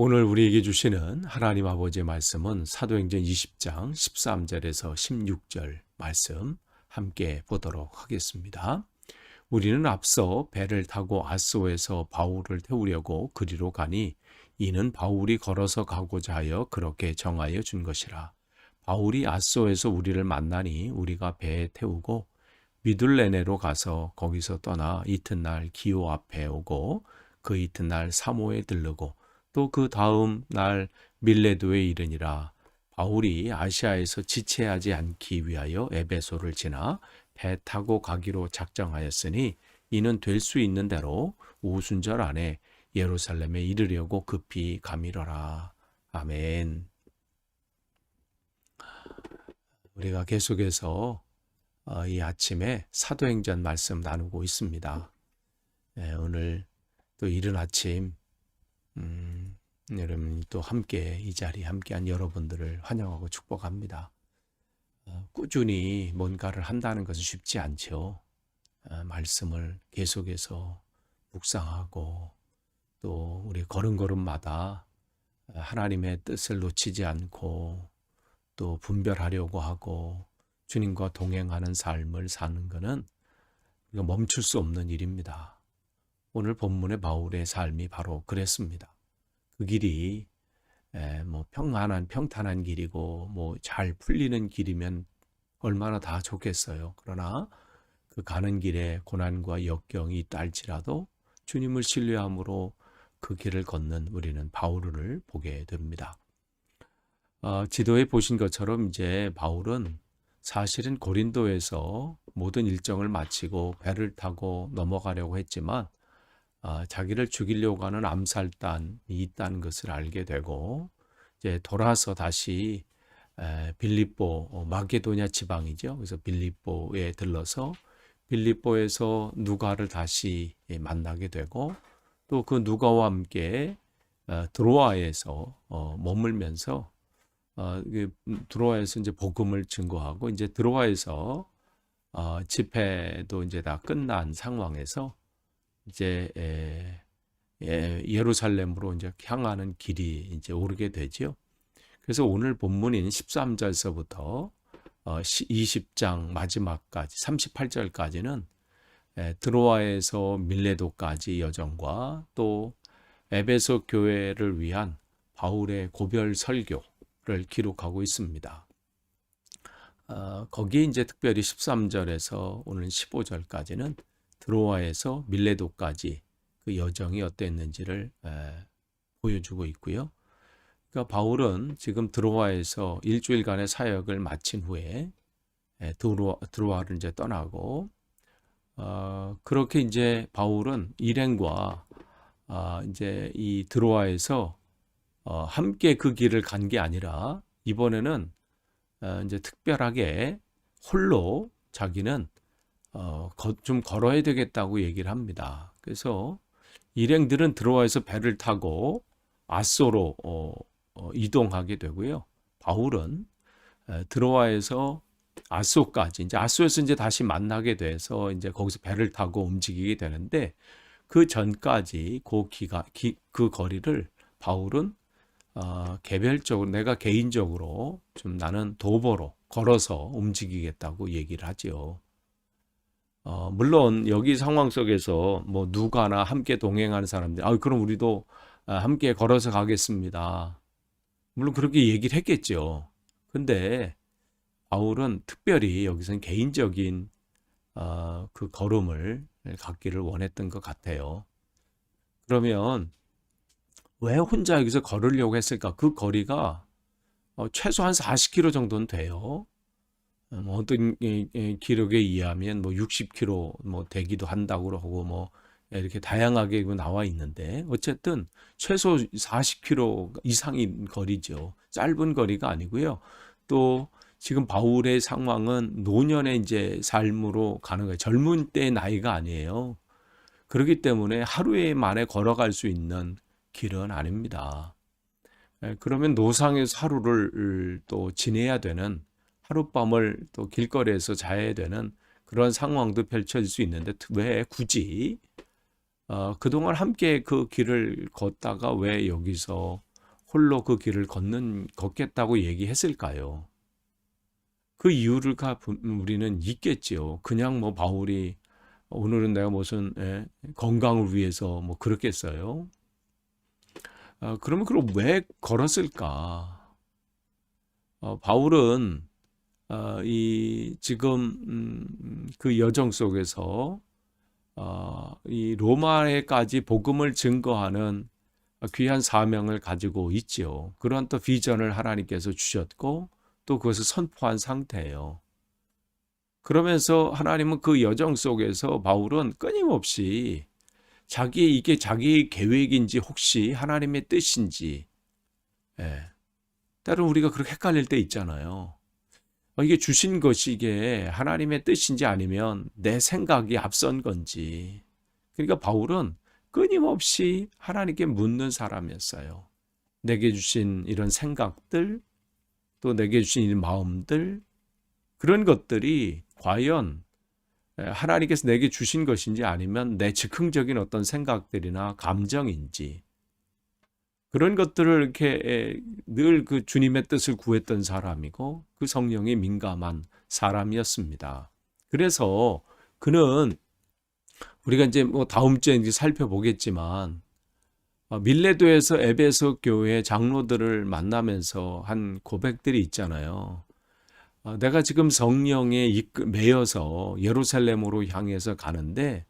오늘 우리에게 주시는 하나님 아버지의 말씀은 사도행전 20장 13절에서 16절 말씀 함께 보도록 하겠습니다. 우리는 앞서 배를 타고 아소에서 바울을 태우려고 그리로 가니 이는 바울이 걸어서 가고자 하여 그렇게 정하여 준 것이라. 바울이 아소에서 우리를 만나니 우리가 배에 태우고 미둘레네로 가서 거기서 떠나 이튿날 기오 앞에 오고 그 이튿날 사모에 들르고 또 그 다음 날 밀레도에 이르니라. 바울이 아시아에서 지체하지 않기 위하여 에베소를 지나 배 타고 가기로 작정하였으니 이는 될 수 있는 대로 오순절 안에 예루살렘에 이르려고 급히 가미러라. 아멘. 우리가 계속해서 이 아침에 사도행전 말씀 나누고 있습니다. 오늘 또 이른 아침 여러분이 또 함께 이 자리에 함께한 여러분들을 환영하고 축복합니다. 꾸준히 뭔가를 한다는 것은 쉽지 않죠. 말씀을 계속해서 묵상하고 또 우리 걸음걸음마다 하나님의 뜻을 놓치지 않고 또 분별하려고 하고 주님과 동행하는 삶을 사는 것은 멈출 수 없는 일입니다. 오늘 본문의 바울의 삶이 바로 그랬습니다. 그 길이 평탄한 길이고 잘 풀리는 길이면 얼마나 다 좋겠어요. 그러나 그 가는 길에 고난과 역경이 있다 할지라도 주님을 신뢰함으로 그 길을 걷는 우리는 바울을 보게 됩니다. 지도에 보신 것처럼 이제 바울은 사실은 고린도에서 모든 일정을 마치고 배를 타고 넘어가려고 했지만 자기를 죽이려고 하는 암살단이 있다는 것을 알게 되고 이제 돌아서 다시 빌립보 마게도냐 지방이죠. 그래서 빌립보에 들러서 빌립보에서 누가를 다시 만나게 되고 또 그 누가와 함께 드로아에서 머물면서 드로아에서 이제 복음을 증거하고 이제 드로아에서 집회도 이제 다 끝난 상황에서 이제 예루살렘으로 이제 향하는 길이 이제 오르게 되지요. 그래서 오늘 본문인 13절서부터 20장 마지막까지 38절까지는 드로아에서 밀레도까지 여정과 또 에베소 교회를 위한 바울의 고별 설교를 기록하고 있습니다. 거기에 이제 특별히 13절에서 오늘 15절까지는 드로아에서 밀레도까지 그 여정이 어땠는지를 보여주고 있고요. 그러니까 바울은 지금 드로아에서 일주일간의 사역을 마친 후에 드로아를 이제 떠나고 그렇게 이제 바울은 일행과 이제 이 드로아에서 함께 그 길을 간 게 아니라 이번에는 이제 특별하게 홀로 자기는 좀 걸어야 되겠다고 얘기를 합니다. 그래서 일행들은 드로아에서 배를 타고 아소로 이동하게 되고요. 바울은 드로아에서 아소까지 이제 아소에서 이제 다시 만나게 돼서 이제 거기서 배를 타고 움직이게 되는데 그 전까지 그 거리를 바울은 개별적으로 내가 개인적으로 좀 나는 도보로 걸어서 움직이겠다고 얘기를 하죠. 물론 여기 상황 속에서 누가나 함께 동행하는 사람들, 그럼 우리도 함께 걸어서 가겠습니다. 물론 그렇게 얘기를 했겠죠. 근데 바울은 특별히 여기서는 개인적인 그 걸음을 갖기를 원했던 것 같아요. 그러면 왜 혼자 여기서 걸으려고 했을까? 그 거리가 최소한 40km 정도는 돼요. 어떤 기록에 의하면 60km 되기도 한다고 하고 이렇게 다양하게 나와 있는데 어쨌든 최소 40km 이상인 거리죠. 짧은 거리가 아니고요. 또 지금 바울의 상황은 노년의 이제 삶으로 가는 거예요. 젊은 때의 나이가 아니에요. 그렇기 때문에 하루에 만에 걸어갈 수 있는 길은 아닙니다. 그러면 노상에서 하루를 또 지내야 되는 하룻밤을 또 길거리에서 자야 되는 그런 상황도 펼쳐질 수 있는데 왜 굳이 그동안 함께 그 길을 걷다가 왜 여기서 홀로 그 길을 걷겠다고 얘기했을까요? 그 이유를 우리는 있겠지요. 그냥 뭐 바울이 오늘은 내가 무슨 건강을 위해서 뭐 그렇겠어요? 그러면 그럼 왜 걸었을까? 바울은 이 지금 그 여정 속에서 이 로마에까지 복음을 증거하는 귀한 사명을 가지고 있지요. 그런 또 비전을 하나님께서 주셨고 또 그것을 선포한 상태예요. 그러면서 하나님은 그 여정 속에서 바울은 끊임없이 이게 자기 계획인지 혹시 하나님의 뜻인지, 때로는 우리가 그렇게 헷갈릴 때 있잖아요. 이게 주신 것이 이게 하나님의 뜻인지 아니면 내 생각이 앞선 건지. 그러니까 바울은 끊임없이 하나님께 묻는 사람이었어요. 내게 주신 이런 생각들, 또 내게 주신 이 마음들, 그런 것들이 과연 하나님께서 내게 주신 것인지 아니면 내 즉흥적인 어떤 생각들이나 감정인지, 그런 것들을 이렇게 늘 그 주님의 뜻을 구했던 사람이고 그 성령에 민감한 사람이었습니다. 그래서 그는 우리가 이제 뭐 다음 주에 이제 살펴보겠지만 밀레도에서 에베소 교회 장로들을 만나면서 한 고백들이 있잖아요. 내가 지금 성령에 매여서 예루살렘으로 향해서 가는데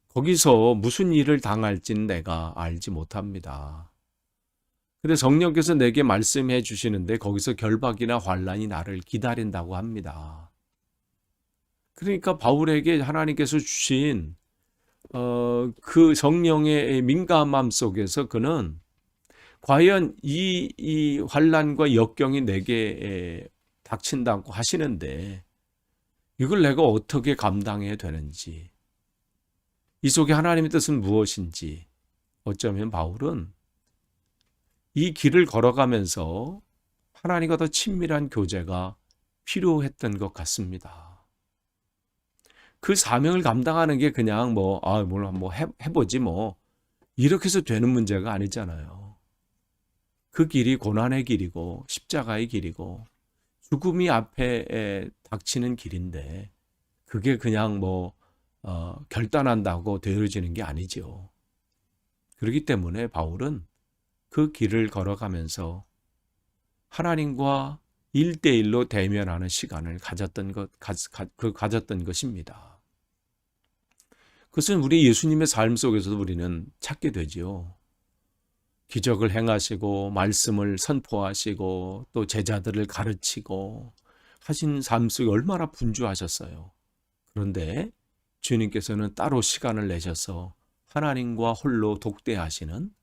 거기서 무슨 일을 당할지는 내가 알지 못합니다. 근데 성령께서 내게 말씀해 주시는데 거기서 결박이나 환란이 나를 기다린다고 합니다. 그러니까 바울에게 하나님께서 주신 그 성령의 민감함 속에서 그는 과연 이 환란과 역경이 내게 닥친다고 하시는데 이걸 내가 어떻게 감당해야 되는지, 이 속에 하나님의 뜻은 무엇인지, 어쩌면 바울은 이 길을 걸어가면서 하나님과 더 친밀한 교제가 필요했던 것 같습니다. 그 사명을 감당하는 게 그냥 뭘 한번 해보지 이렇게 해서 되는 문제가 아니잖아요. 그 길이 고난의 길이고 십자가의 길이고 죽음이 앞에 닥치는 길인데 그게 그냥 결단한다고 되어지는 게 아니죠. 그렇기 때문에 바울은 그 길을 걸어가면서 하나님과 1대1로 대면하는 시간을 가졌던 것입니다. 그것은 우리 예수님의 삶 속에서도 우리는 찾게 되지요. 기적을 행하시고 말씀을 선포하시고 또 제자들을 가르치고 하신 삶 속에 얼마나 분주하셨어요. 그런데 주님께서는 따로 시간을 내셔서 하나님과 홀로 독대하시는,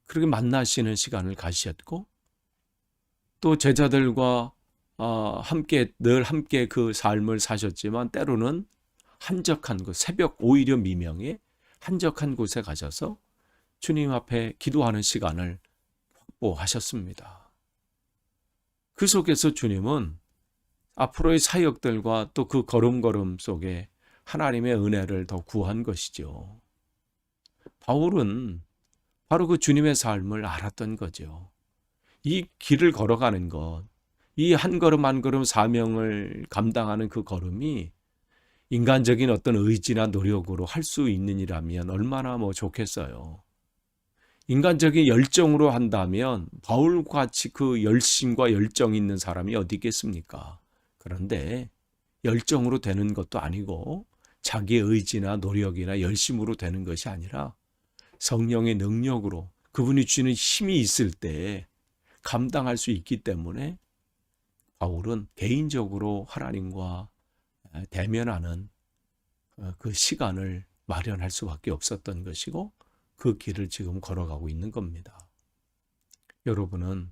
그렇게 만나시는 시간을 가지셨고 또 제자들과 늘 함께 그 삶을 사셨지만 때로는 한적한 곳, 새벽 오히려 미명에 한적한 곳에 가셔서 주님 앞에 기도하는 시간을 확보하셨습니다. 그 속에서 주님은 앞으로의 사역들과 또 그 걸음걸음 속에 하나님의 은혜를 더 구한 것이죠. 바울은 바로 그 주님의 삶을 알았던 거죠. 이 길을 걸어가는 것, 이 한 걸음 한 걸음 사명을 감당하는 그 걸음이 인간적인 어떤 의지나 노력으로 할 수 있는 일이라면 얼마나 좋겠어요. 인간적인 열정으로 한다면 바울같이 그 열심과 열정이 있는 사람이 어디 있겠습니까? 그런데 열정으로 되는 것도 아니고 자기의 의지나 노력이나 열심으로 되는 것이 아니라 성령의 능력으로 그분이 주는 힘이 있을 때 감당할 수 있기 때문에 바울은 개인적으로 하나님과 대면하는 그 시간을 마련할 수밖에 없었던 것이고 그 길을 지금 걸어가고 있는 겁니다. 여러분은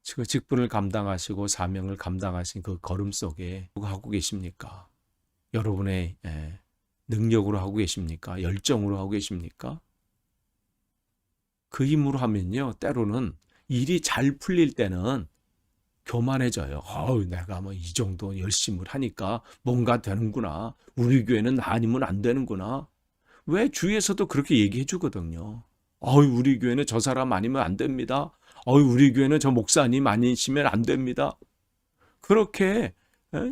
지금 직분을 감당하시고 사명을 감당하신 그 걸음 속에 누가 하고 계십니까? 여러분의 능력으로 하고 계십니까? 열정으로 하고 계십니까? 그 힘으로 하면요, 때로는 일이 잘 풀릴 때는 교만해져요. 내가 이 정도 열심을 하니까 뭔가 되는구나. 우리 교회는 아니면 안 되는구나. 왜 주위에서도 그렇게 얘기해 주거든요. 우리 교회는 저 사람 아니면 안 됩니다. 우리 교회는 저 목사님 아니시면 안 됩니다. 그렇게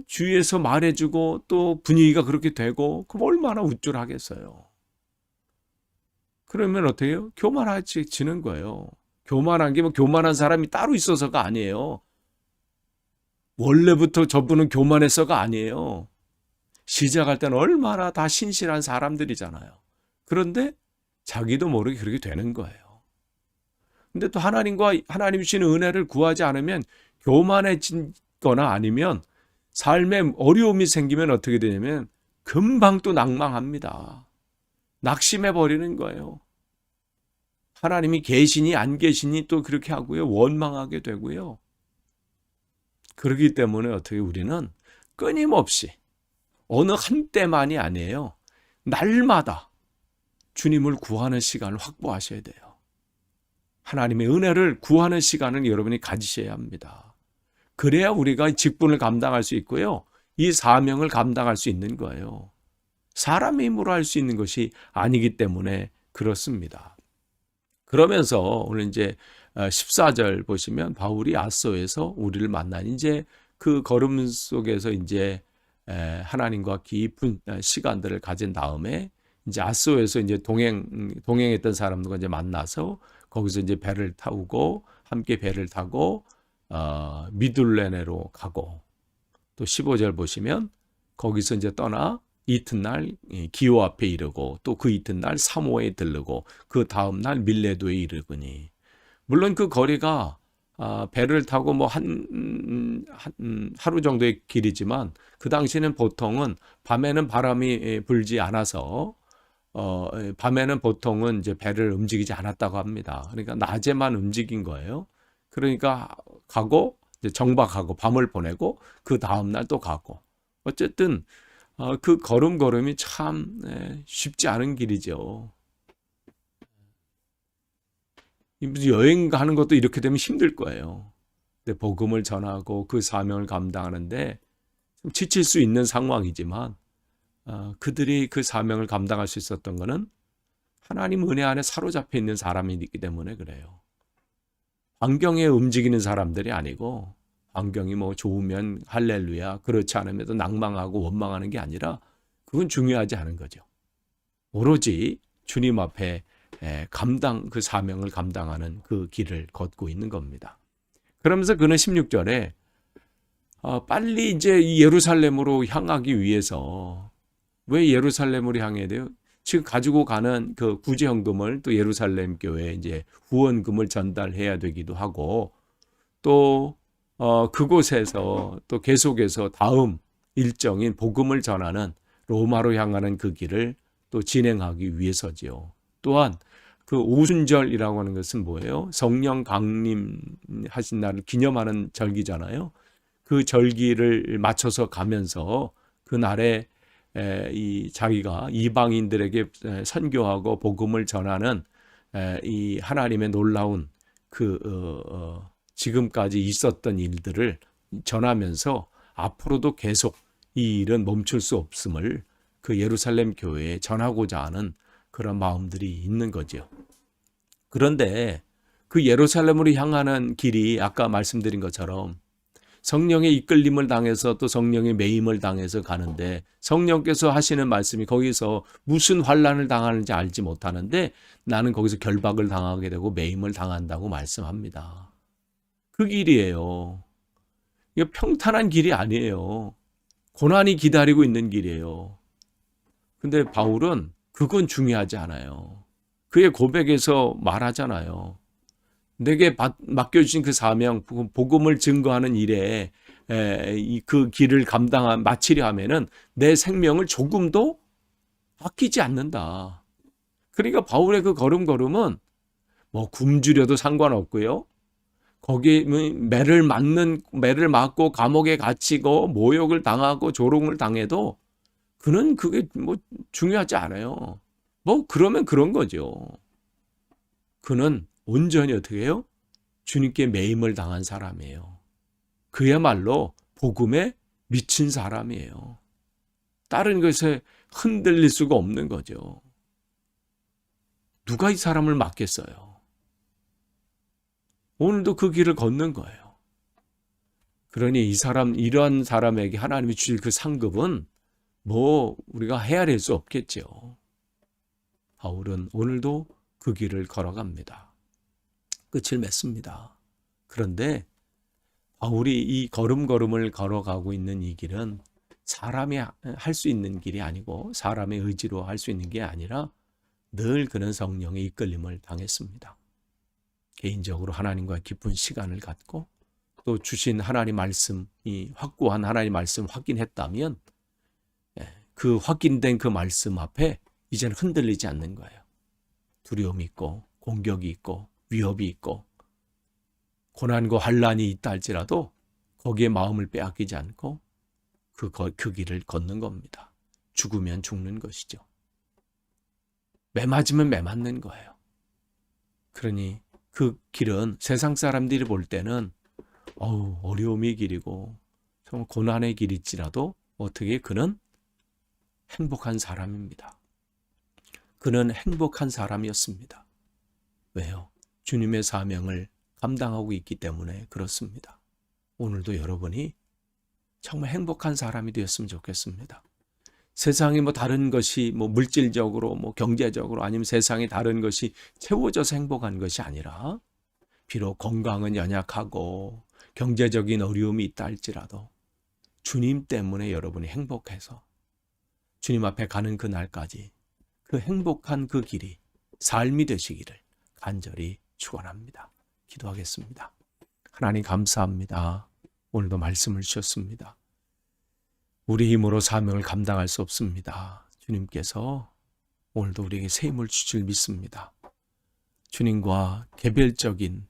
주위에서 말해주고 또 분위기가 그렇게 되고 그럼 얼마나 우쭐하겠어요. 그러면 어떻게 해요? 교만해지는 거예요. 교만한 게 뭐 교만한 사람이 따로 있어서가 아니에요. 원래부터 저분은 교만해서가 아니에요. 시작할 때는 얼마나 다 신실한 사람들이잖아요. 그런데 자기도 모르게 그렇게 되는 거예요. 근데 또 하나님 주시는 은혜를 구하지 않으면 교만해지거나 아니면 삶에 어려움이 생기면 어떻게 되냐면 금방 또 낭망합니다. 낙심해 버리는 거예요. 하나님이 계시니 안 계시니 또 그렇게 하고요. 원망하게 되고요. 그렇기 때문에 어떻게 우리는 끊임없이 어느 한때만이 아니에요. 날마다 주님을 구하는 시간을 확보하셔야 돼요. 하나님의 은혜를 구하는 시간을 여러분이 가지셔야 합니다. 그래야 우리가 직분을 감당할 수 있고요. 이 사명을 감당할 수 있는 거예요. 사람의 힘으로 할 수 있는 것이 아니기 때문에 그렇습니다. 그러면서 오늘 이제 14절 보시면 바울이 아소에서 우리를 만난 이제 그 걸음 속에서 이제 하나님과 깊은 시간들을 가진 다음에 이제 아소에서 이제 동행했던 사람들과 이제 만나서 거기서 이제 배를 타고 함께 배를 타고 미둘레네로 가고 또 15절 보시면 거기서 이제 떠나 이튿날 기오 앞에 이르고 또 그 이튿날 사모에 들르고 그 다음날 밀레도에 이르거니 물론 그 거리가 배를 타고 뭐 하루 정도의 길이지만 그 당시에는 보통은 밤에는 바람이 불지 않아서 밤에는 보통은 이제 배를 움직이지 않았다고 합니다. 그러니까 낮에만 움직인 거예요. 그러니까 가고 이제 정박하고 밤을 보내고 그 다음날 또 가고 어쨌든 그 걸음걸음이 참 쉽지 않은 길이죠. 여행 가는 것도 이렇게 되면 힘들 거예요. 근데 복음을 전하고 그 사명을 감당하는데 좀 지칠 수 있는 상황이지만 그들이 그 사명을 감당할 수 있었던 것은 하나님 은혜 안에 사로잡혀 있는 사람이기 때문에 그래요. 환경에 움직이는 사람들이 아니고 환경이 뭐 좋으면 할렐루야 그렇지 않으면 또 낭망하고 원망하는 게 아니라 그건 중요하지 않은 거죠. 오로지 주님 앞에 그 사명을 감당하는 그 길을 걷고 있는 겁니다. 그러면서 그는 16절에 빨리 이제 이 예루살렘으로 향하기 위해서 왜 예루살렘으로 향해야 돼요? 지금 가지고 가는 그 구제헌금을 또 예루살렘 교회에 이제 후원금을 전달해야 되기도 하고 또 그곳에서 또 계속해서 다음 일정인 복음을 전하는 로마로 향하는 그 길을 또 진행하기 위해서지요. 또한 그 오순절이라고 하는 것은 뭐예요? 성령 강림하신 날을 기념하는 절기잖아요. 그 절기를 맞춰서 가면서 그 날에 자기가 이방인들에게 선교하고 복음을 전하는 이 하나님의 놀라운 그 지금까지 있었던 일들을 전하면서 앞으로도 계속 이 일은 멈출 수 없음을 그 예루살렘 교회에 전하고자 하는 그런 마음들이 있는 거죠. 그런데 그 예루살렘으로 향하는 길이 아까 말씀드린 것처럼 성령의 이끌림을 당해서 또 성령의 매임을 당해서 가는데 성령께서 하시는 말씀이 거기서 무슨 환난을 당하는지 알지 못하는데 나는 거기서 결박을 당하게 되고 매임을 당한다고 말씀합니다. 그 길이에요. 이거 평탄한 길이 아니에요. 고난이 기다리고 있는 길이에요. 근데 바울은 그건 중요하지 않아요. 그의 고백에서 말하잖아요. 내게 맡겨주신 그 사명, 복음을 증거하는 일에 그 길을 마치려 하면은 내 생명을 조금도 아끼지 않는다. 그러니까 바울의 그 걸음걸음은 뭐 굶주려도 상관없고요. 거기에 매를 맞고 감옥에 갇히고 모욕을 당하고 조롱을 당해도 그는 그게 뭐 중요하지 않아요. 뭐 그러면 그런 거죠. 그는 온전히 어떻게 해요? 주님께 매임을 당한 사람이에요. 그야말로 복음에 미친 사람이에요. 다른 것에 흔들릴 수가 없는 거죠. 누가 이 사람을 막겠어요? 오늘도 그 길을 걷는 거예요. 그러니 이러한 사람에게 하나님이 주실 그 상급은 뭐 우리가 헤아릴 수 없겠죠. 바울은 오늘도 그 길을 걸어갑니다. 끝을 맺습니다. 그런데 바울이 이 걸음걸음을 걸어가고 있는 이 길은 사람이 할 수 있는 길이 아니고 사람의 의지로 할 수 있는 게 아니라 늘 그는 성령의 이끌림을 당했습니다. 개인적으로 하나님과 깊은 시간을 갖고 또 주신 하나님 말씀이 확고한 하나님 말씀 확인했다면 그 확인된 그 말씀 앞에 이제는 흔들리지 않는 거예요. 두려움이 있고 공격이 있고 위협이 있고 고난과 환란이 있다 할지라도 거기에 마음을 빼앗기지 않고 그 길을 걷는 겁니다. 죽으면 죽는 것이죠. 매 맞으면 매 맞는 거예요. 그러니 그 길은 세상 사람들이 볼 때는 어려움의 길이고 정말 고난의 길일지라도 어떻게 그는 행복한 사람입니다. 그는 행복한 사람이었습니다. 왜요? 주님의 사명을 감당하고 있기 때문에 그렇습니다. 오늘도 여러분이 정말 행복한 사람이 되었으면 좋겠습니다. 세상에 다른 것이 물질적으로 경제적으로 아니면 세상에 다른 것이 채워져서 행복한 것이 아니라 비록 건강은 연약하고 경제적인 어려움이 있다 할지라도 주님 때문에 여러분이 행복해서 주님 앞에 가는 그날까지 그 행복한 그 길이 삶이 되시기를 간절히 축원합니다. 기도하겠습니다. 하나님 감사합니다. 오늘도 말씀을 주셨습니다. 우리 힘으로 사명을 감당할 수 없습니다. 주님께서 오늘도 우리에게 새 힘을 주실 믿습니다. 주님과 개별적인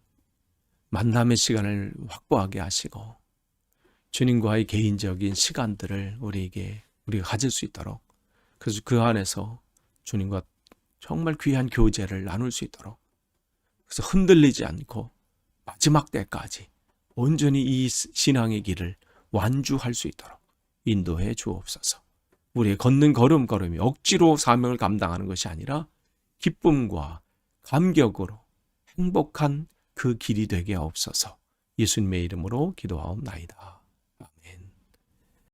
만남의 시간을 확보하게 하시고 주님과의 개인적인 시간들을 우리가 가질 수 있도록, 그래서 그 안에서 주님과 정말 귀한 교제를 나눌 수 있도록, 그래서 흔들리지 않고 마지막 때까지 온전히 이 신앙의 길을 완주할 수 있도록 인도해 주옵소서. 우리의 걷는 걸음걸음이 억지로 사명을 감당하는 것이 아니라 기쁨과 감격으로 행복한 그 길이 되게 하옵소서. 예수님의 이름으로 기도하옵나이다.